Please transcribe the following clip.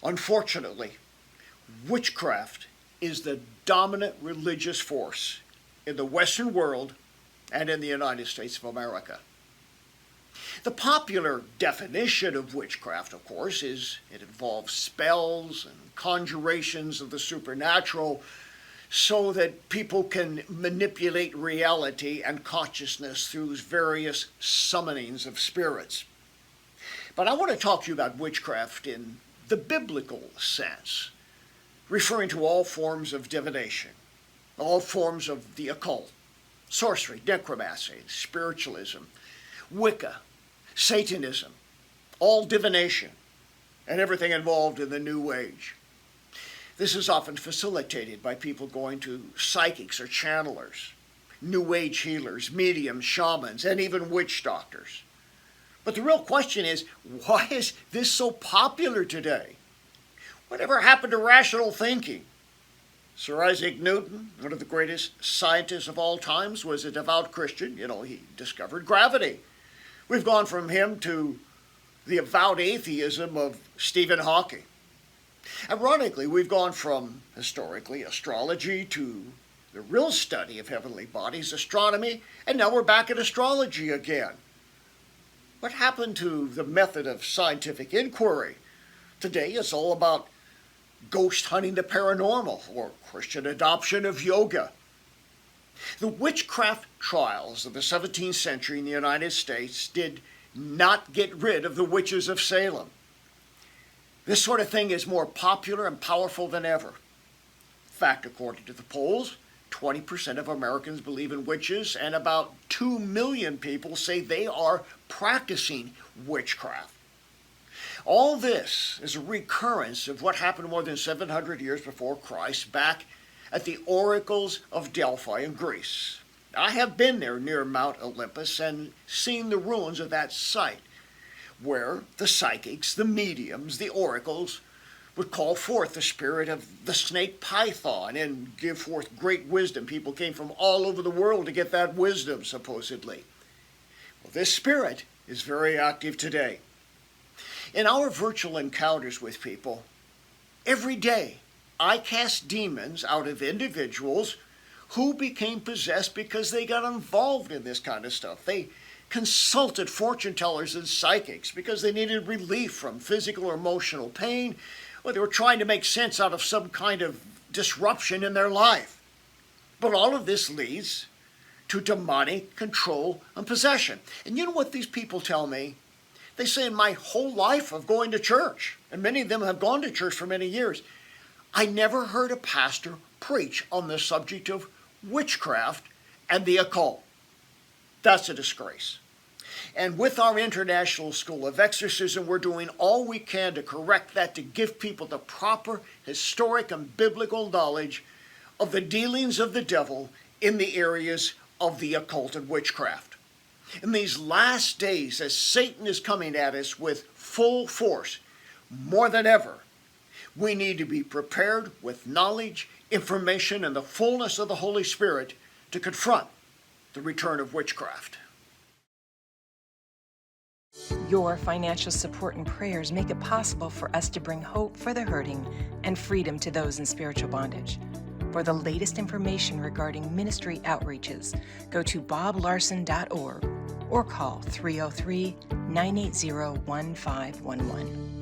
Unfortunately, witchcraft is the dominant religious force in the Western world and in the United States of America. The popular definition of witchcraft, of course, is it involves spells and conjurations of the supernatural so that people can manipulate reality and consciousness through various summonings of spirits. But I want to talk to you about witchcraft in the biblical sense, referring to all forms of divination, all forms of the occult, sorcery, necromancy, spiritualism, wicca, Satanism, all divination, and everything involved in the New Age. This is often facilitated by people going to psychics or channelers, New Age healers, mediums, shamans, and even witch doctors. But the real question is, why is this so popular today? Whatever happened to rational thinking? Sir Isaac Newton, one of the greatest scientists of all times, was a devout Christian. He discovered gravity. We've gone from him to the avowed atheism of Stephen Hawking. Ironically, we've gone from, historically, astrology to the real study of heavenly bodies, astronomy, and now we're back at astrology again. What happened to the method of scientific inquiry? Today it's all about ghost hunting the paranormal or Christian adoption of yoga. The witchcraft trials of the 17th century in the United States did not get rid of the witches of Salem. This sort of thing is more popular and powerful than ever. In fact, according to the polls, 20% of Americans believe in witches, and about 2 million people say they are practicing witchcraft. All this is a recurrence of what happened more than 700 years before Christ back at the oracles of Delphi in Greece. I have been there near Mount Olympus and seen the ruins of that site, where the psychics, the mediums, the oracles would call forth the spirit of the snake python and give forth great wisdom. People came from all over the world to get that wisdom, supposedly. Well, this spirit is very active today. In our virtual encounters with people, every day I cast demons out of individuals who became possessed because they got involved in this kind of stuff. They consulted fortune tellers and psychics because they needed relief from physical or emotional pain, or they were trying to make sense out of some kind of disruption in their life. But all of this leads to demonic control and possession. And you know what these people tell me? They say, in my whole life of going to church, and many of them have gone to church for many years, I never heard a pastor preach on the subject of witchcraft and the occult. That's a disgrace. And with our International School of Exorcism, we're doing all we can to correct that, to give people the proper historic and biblical knowledge of the dealings of the devil in the areas of the occult and witchcraft. In these last days, as Satan is coming at us with full force, more than ever, we need to be prepared with knowledge, information, and the fullness of the Holy Spirit to confront the return of witchcraft. Your financial support and prayers make it possible for us to bring hope for the hurting and freedom to those in spiritual bondage. For the latest information regarding ministry outreaches, go to boblarson.org or call 303-980-1511.